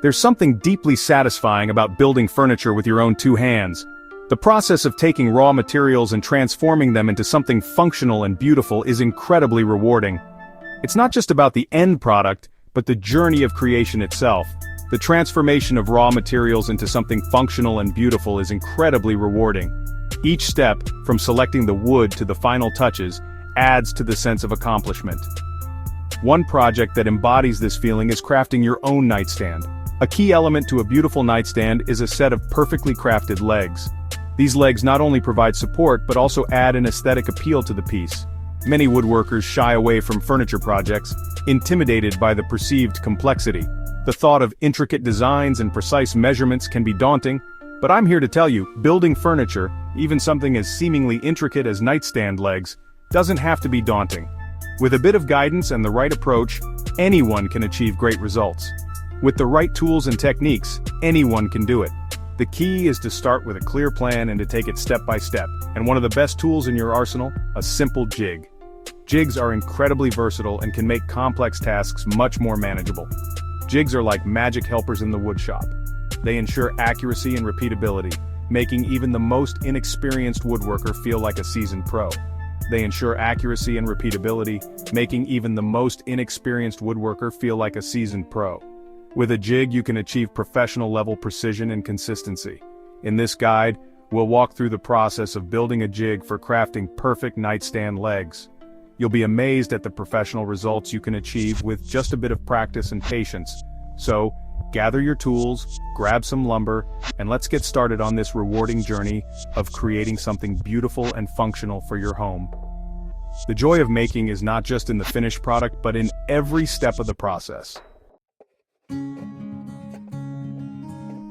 There's something deeply satisfying about building furniture with your own two hands. The process of taking raw materials and transforming them into something functional and beautiful is incredibly rewarding. It's not just about the end product, but the journey of creation itself. The transformation of raw materials into something functional and beautiful is incredibly rewarding. Each step, from selecting the wood to the final touches, adds to the sense of accomplishment. One project that embodies this feeling is crafting your own nightstand. A key element to a beautiful nightstand is a set of perfectly crafted legs. These legs not only provide support but also add an aesthetic appeal to the piece. Many woodworkers shy away from furniture projects, intimidated by the perceived complexity. The thought of intricate designs and precise measurements can be daunting, but I'm here to tell you, building furniture, even something as seemingly intricate as nightstand legs, doesn't have to be daunting. With a bit of guidance and the right approach, anyone can achieve great results. With the right tools and techniques, anyone can do it. The key is to start with a clear plan and to take it step by step. And one of the best tools in your arsenal, a simple jig. Jigs are incredibly versatile and can make complex tasks much more manageable. Jigs are like magic helpers in the woodshop. They ensure accuracy and repeatability, making even the most inexperienced woodworker feel like a seasoned pro. They ensure accuracy and repeatability, making even the most inexperienced woodworker feel like a seasoned pro. With a jig you can achieve professional-level precision and consistency. In this guide, we'll walk through the process of building a jig for crafting perfect nightstand legs. You'll be amazed at the professional results you can achieve with just a bit of practice and patience. So, gather your tools, grab some lumber, and let's get started on this rewarding journey of creating something beautiful and functional for your home. The joy of making is not just in the finished product but in every step of the process.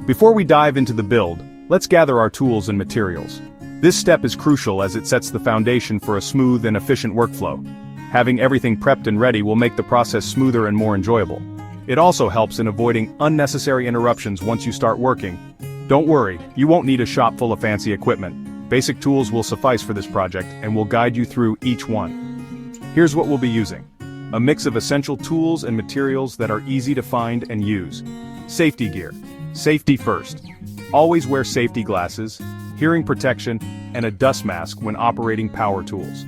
Before we dive into the build, let's gather our tools and materials. This step is crucial as it sets the foundation for a smooth and efficient workflow. Having everything prepped and ready will make the process smoother and more enjoyable. It also helps in avoiding unnecessary interruptions once you start working. Don't worry, you won't need a shop full of fancy equipment. Basic tools will suffice for this project, and we'll guide you through each one. Here's what we'll be using. A mix of essential tools and materials that are easy to find and use. Safety gear. Safety first. Always wear safety glasses, hearing protection, and a dust mask when operating power tools.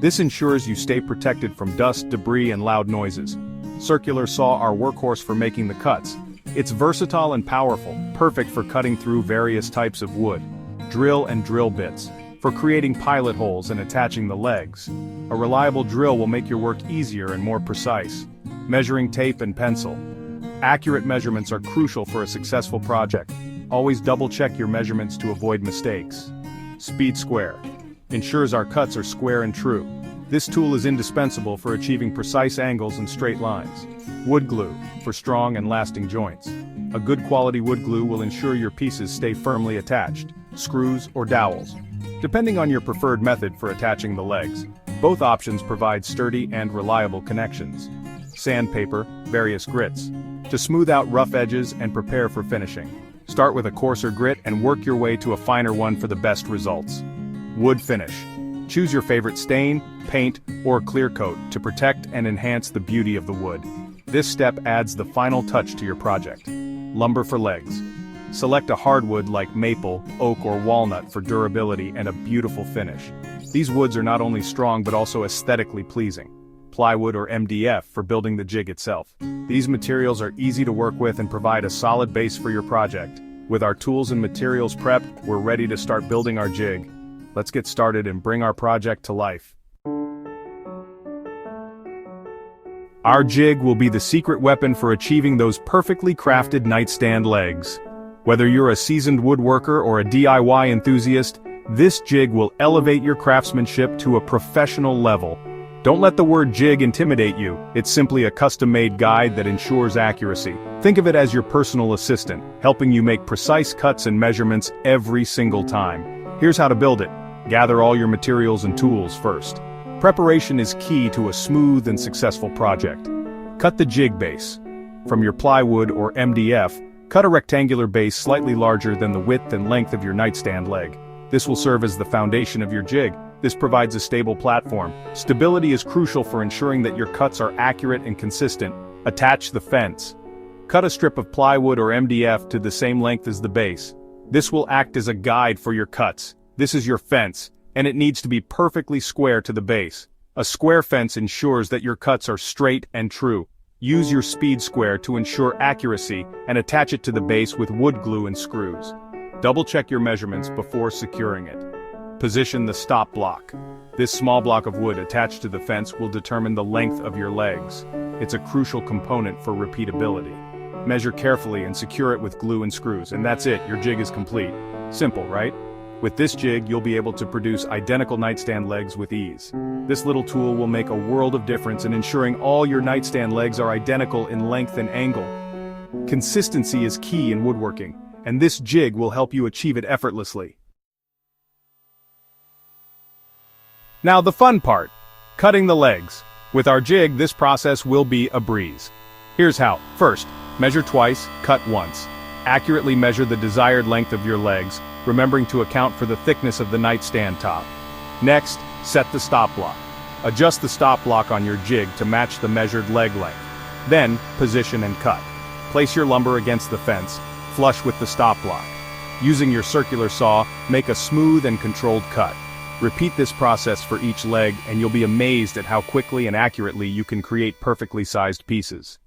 This ensures you stay protected from dust, debris, and loud noises. Circular saw, our workhorse for making the cuts. It's versatile and powerful, perfect for cutting through various types of wood. Drill and drill bits, for creating pilot holes and attaching the legs. A reliable drill will make your work easier and more precise. Measuring tape and pencil. Accurate measurements are crucial for a successful project. Always double-check your measurements to avoid mistakes. Speed square. Ensures our cuts are square and true. This tool is indispensable for achieving precise angles and straight lines. Wood glue, for strong and lasting joints. A good quality wood glue will ensure your pieces stay firmly attached. Screws or dowels, depending on your preferred method for attaching the legs. Both options provide sturdy and reliable connections. Sandpaper, various grits, to smooth out rough edges and prepare for finishing. Start with a coarser grit and work your way to a finer one for the best results. Wood finish. Choose your favorite stain, paint, or clear coat to protect and enhance the beauty of the wood. This step adds the final touch to your project. Lumber for legs. Select a hardwood like maple, oak, or walnut for durability and a beautiful finish. These woods are not only strong but also aesthetically pleasing. Plywood or MDF for building the jig itself. These materials are easy to work with and provide a solid base for your project. With our tools and materials prepped, we're ready to start building our jig. Let's get started and bring our project to life. Our jig will be the secret weapon for achieving those perfectly crafted nightstand legs. Whether you're a seasoned woodworker or a DIY enthusiast, this jig will elevate your craftsmanship to a professional level. Don't let the word jig intimidate you. It's simply a custom-made guide that ensures accuracy. Think of it as your personal assistant, helping you make precise cuts and measurements every single time. Here's how to build it. Gather all your materials and tools first. Preparation is key to a smooth and successful project. Cut the jig base. From your plywood or MDF, cut a rectangular base slightly larger than the width and length of your nightstand leg. This will serve as the foundation of your jig. This provides a stable platform. Stability is crucial for ensuring that your cuts are accurate and consistent. Attach the fence. Cut a strip of plywood or MDF to the same length as the base. This will act as a guide for your cuts. This is your fence, and it needs to be perfectly square to the base. A square fence ensures that your cuts are straight and true. Use your speed square to ensure accuracy and attach it to the base with wood glue and screws. Double-check your measurements before securing it. Position the stop block. This small block of wood attached to the fence will determine the length of your legs. It's a crucial component for repeatability. Measure carefully and secure it with glue and screws, and that's it, your jig is complete. Simple, right? With this jig, you'll be able to produce identical nightstand legs with ease. This little tool will make a world of difference in ensuring all your nightstand legs are identical in length and angle. Consistency is key in woodworking, and this jig will help you achieve it effortlessly. Now the fun part, cutting the legs. With our jig, this process will be a breeze. Here's how. First, measure twice, cut once. Accurately measure the desired length of your legs, remembering to account for the thickness of the nightstand top. Next, set the stop block. Adjust the stop block on your jig to match the measured leg length. Then, position and cut. Place your lumber against the fence, flush with the stop block. Using your circular saw, make a smooth and controlled cut. Repeat this process for each leg and you'll be amazed at how quickly and accurately you can create perfectly sized pieces.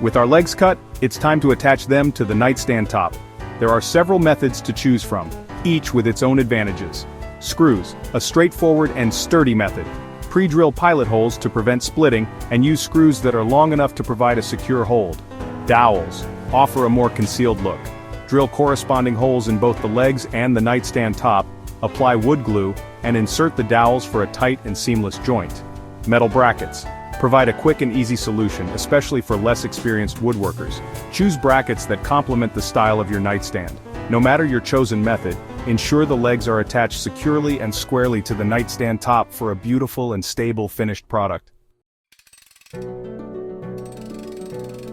With our legs cut, it's time to attach them to the nightstand top. There are several methods to choose from, each with its own advantages. Screws, a straightforward and sturdy method. Pre-drill pilot holes to prevent splitting and use screws that are long enough to provide a secure hold. Dowels, offer a more concealed look. Drill corresponding holes in both the legs and the nightstand top, apply wood glue, and insert the dowels for a tight and seamless joint. Metal brackets. Provide a quick and easy solution, especially for less experienced woodworkers. Choose brackets that complement the style of your nightstand. No matter your chosen method, ensure the legs are attached securely and squarely to the nightstand top for a beautiful and stable finished product.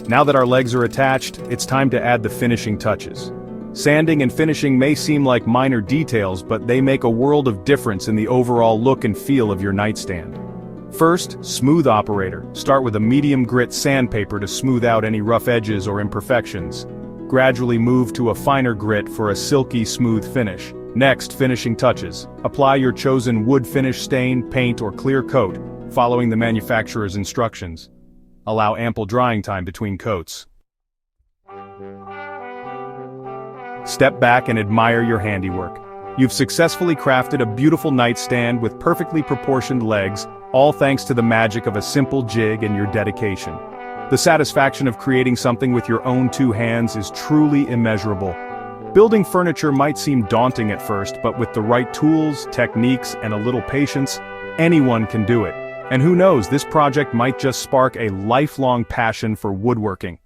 Now that our legs are attached, it's time to add the finishing touches. Sanding and finishing may seem like minor details, but they make a world of difference in the overall look and feel of your nightstand. First, smooth operator. Start with a medium grit sandpaper to smooth out any rough edges or imperfections. Gradually move to a finer grit for a silky, smooth finish. Next, finishing touches. Apply your chosen wood finish stain, paint, or clear coat, following the manufacturer's instructions. Allow ample drying time between coats. Step back and admire your handiwork. You've successfully crafted a beautiful nightstand with perfectly proportioned legs, all thanks to the magic of a simple jig and your dedication. The satisfaction of creating something with your own two hands is truly immeasurable. Building furniture might seem daunting at first, but with the right tools, techniques, and a little patience, anyone can do it. And who knows, this project might just spark a lifelong passion for woodworking.